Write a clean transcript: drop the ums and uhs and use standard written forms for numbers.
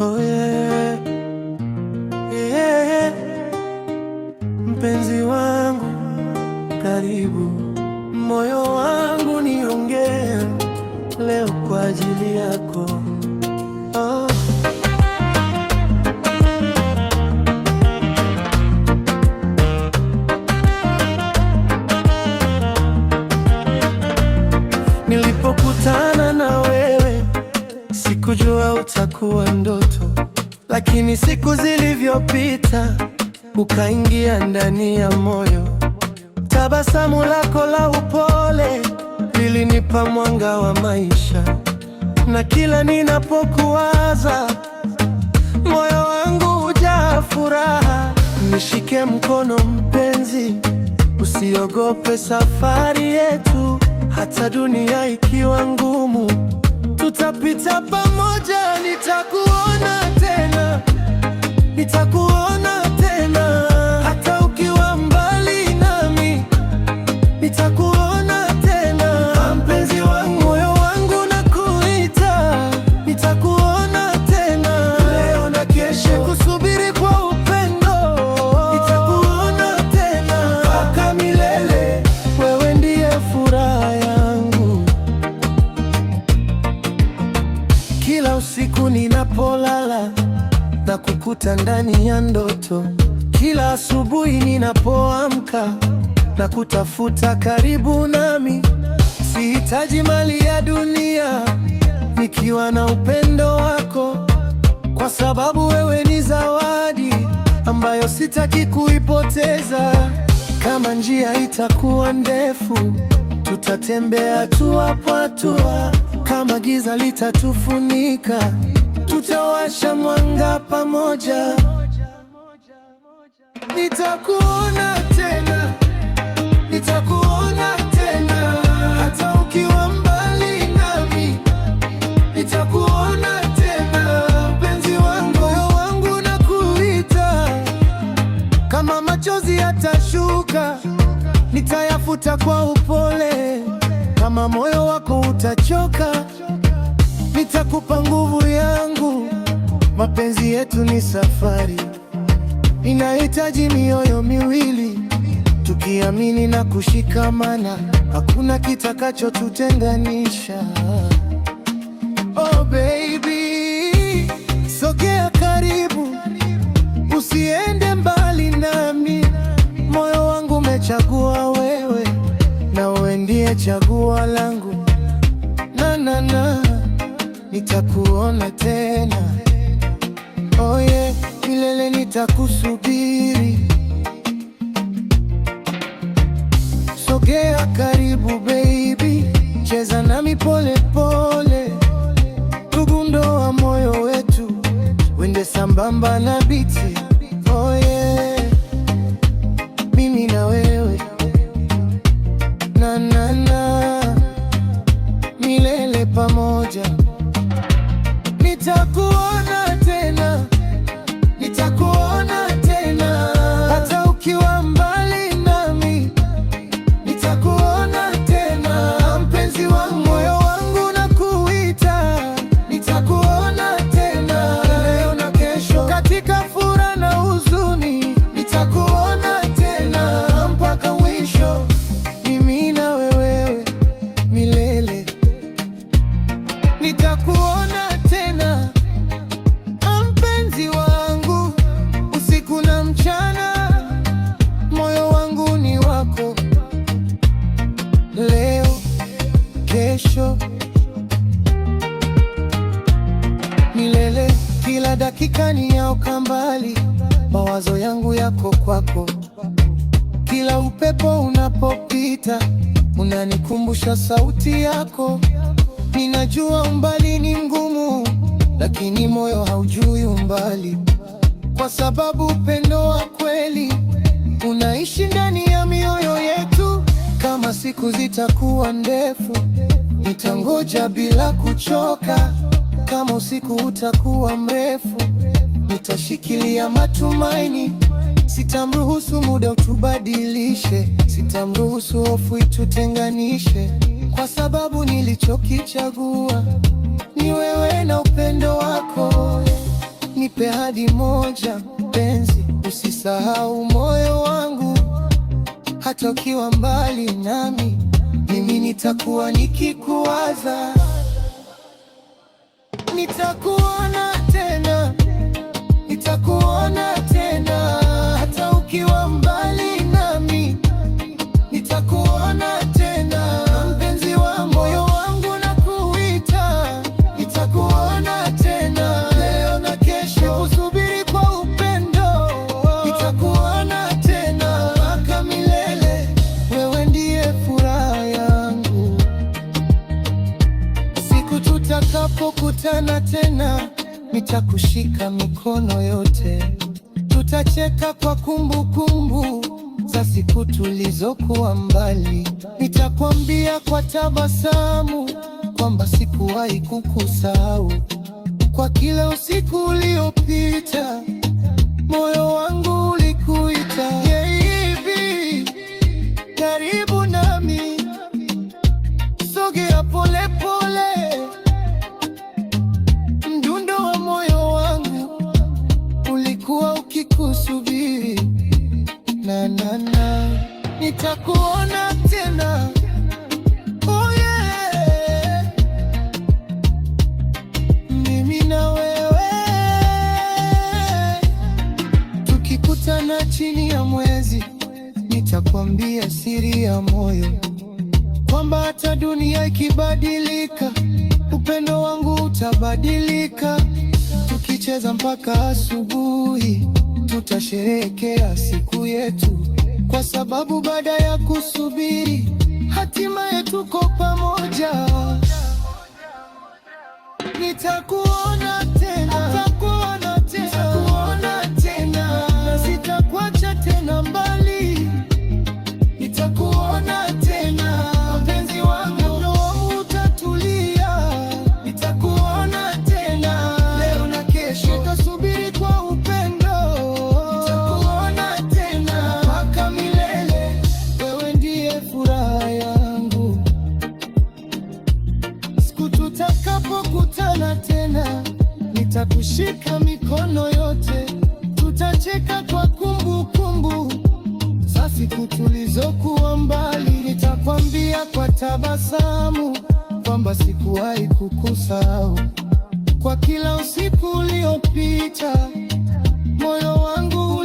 Oh yeah. Yeah. Mpenzi wangu karibu, moyo wangu niongee leo kwa ajili yako. Oh. Nilipokutana na wewe sikujua utakuwa ndoto, lakini siku zilivyopita ukaingia ndani ya moyo. Tabasamu lako la upole lilinipa mwanga wa maisha, na kila ninapokuwaza moyo wangu hujaa furaha. Nishike mkono mpenzi, usiogope safari yetu, hata dunia ikiwa ngumu tutapita pamoja. Nitakuona tena, nitakuona tena, hata ukiwa mbali nami nitakuona tena. Mpenzi wangu, moyo wangu nakuita, nitakuona tena leo na kesho, kusubiri kwa upendo. Nitakuona tena mpaka milele, wewe ndiye furaha yangu. Kila usiku ninapolala na kukuta ndani ya ndoto, kila asubuhi ninapoamka na kutafuta karibu nami. Sihitaji mali ya dunia nikiwa na upendo wako, kwa sababu wewe ni zawadi ambayo sitaki kuipoteza. Kama njia itakuwa ndefu, tutatembea hatua kwa hatua. Kama giza litatufunika, tutawasha mwanga pamoja. Nitakuona tena, nitakuona tena, hata ukiwa mbali nami nitakuona tena. Mpenzi wangu, moyo wangu nakuita. Kama machozi yatashuka, nitayafuta kwa upole. Kama moyo wako utachoka, nitakupa nguvu yangu. Mapenzi yetu ni safari, inahitaji mioyo miwili, tukiamini na kushikamana, hakuna kitakachotutenganisha. Oh baby, sogea karibu, usiende mbali nami. Moyo wangu umechagua wewe, na wewe ndiye chaguo langu. Nitakuona tena, oh yeah, milele nitakusubiri. Sogea karibu baby, cheza nami pole pole. Tugundo wa moyo wetu wende sambamba na biti. Oh yeah, mimi na wewe milele pamoja. Nitakuona tena, nitakuona tena, hata ukiwa mbali nami nitakuona tena. Mpenzi wangu, moyo wangu nakuita, nitakuona tena leo na kesho, katika furaha na huzuni. Nitakuona tena mpaka mwisho, mimi na wewe milele. Nitakuona tena mpenzi wangu, usiku na mchana, moyo wangu ni wako. Leo, kesho, milele. Kila dakika ni yako mbali, mawazo yangu yako kwako. Kila upepo unapopita unanikumbusha sauti yako. Ninajua umbali ni ngumu, lakini moyo haujui umbali, kwa sababu upendo wa kweli unaishi ndani ya mioyo yetu. Kama siku zitakuwa ndefu, nitangoja bila kuchoka. Kama usiku utakuwa mrefu, nitashikilia matumaini. Sitamruhusu muda utubadilishe, sitamruhusu hofu itutenganishe, kwa sababu nilichokichagua ni wewe na upendo wako. nikupe ahadi moja penzi, usisahau moyo wangu. Hata ukiwa mbali nami, mimi nitakuwa nikikuwaza. Nitakuona tena, nitakuona tena. Hata ukiwa mbali nami, nitakuona tena. Mpenzi wa moyo wangu nakuita, nitakuona tena. Leo na kesho usubiri kwa upendo, nitakuona tena mpaka milele. Wewe ndiye furaha yangu. Siku tutakapokutana tena, nitakushika mikono yote, tutacheka kwa kumbukumbu za siku tulizokuwa mbali. Nitakwambia kwa tabasamu kwamba sikuwahi kukusahau. Kwa kila usiku uliopita, moyo wangu ulikuita. Baby, karibu nami, sogea pole pole. Mdundo wa moyo wangu ulikuwa ukikusubiri. Na nitakuona tena, oh yeah. Mimi na wewe tukikutana chini ya mwezi, nitakwambia siri ya moyo, kwamba hata dunia ikibadilika, upendo wangu utabadilika. Tukicheza mpaka asubuhi, tutasherehekea siku yetu, kwa sababu baada ya kusubiri, hatimaye tuko pamoja. Nitakuona tena, nitakuona tena, nitakuona tena, na sitakuacha tena mbali. Nitakuona tena mpenzi wangu, moyo wangu utatulia. Nitakuona tena leo na kesho, nitasubiri kwa upendo. Nitakuona tena mpaka milele. Wewe ndiye furaha yangu. Siku tutakapokutana tena, nitakushika mikono yote, tutacheka kwa kumbukumbu za siku tulizokuwa mbali. Nitakwambia kwa tabasamu kwamba sikuwahi kukusahau. Kwa kila usiku uliopita, moyo wangu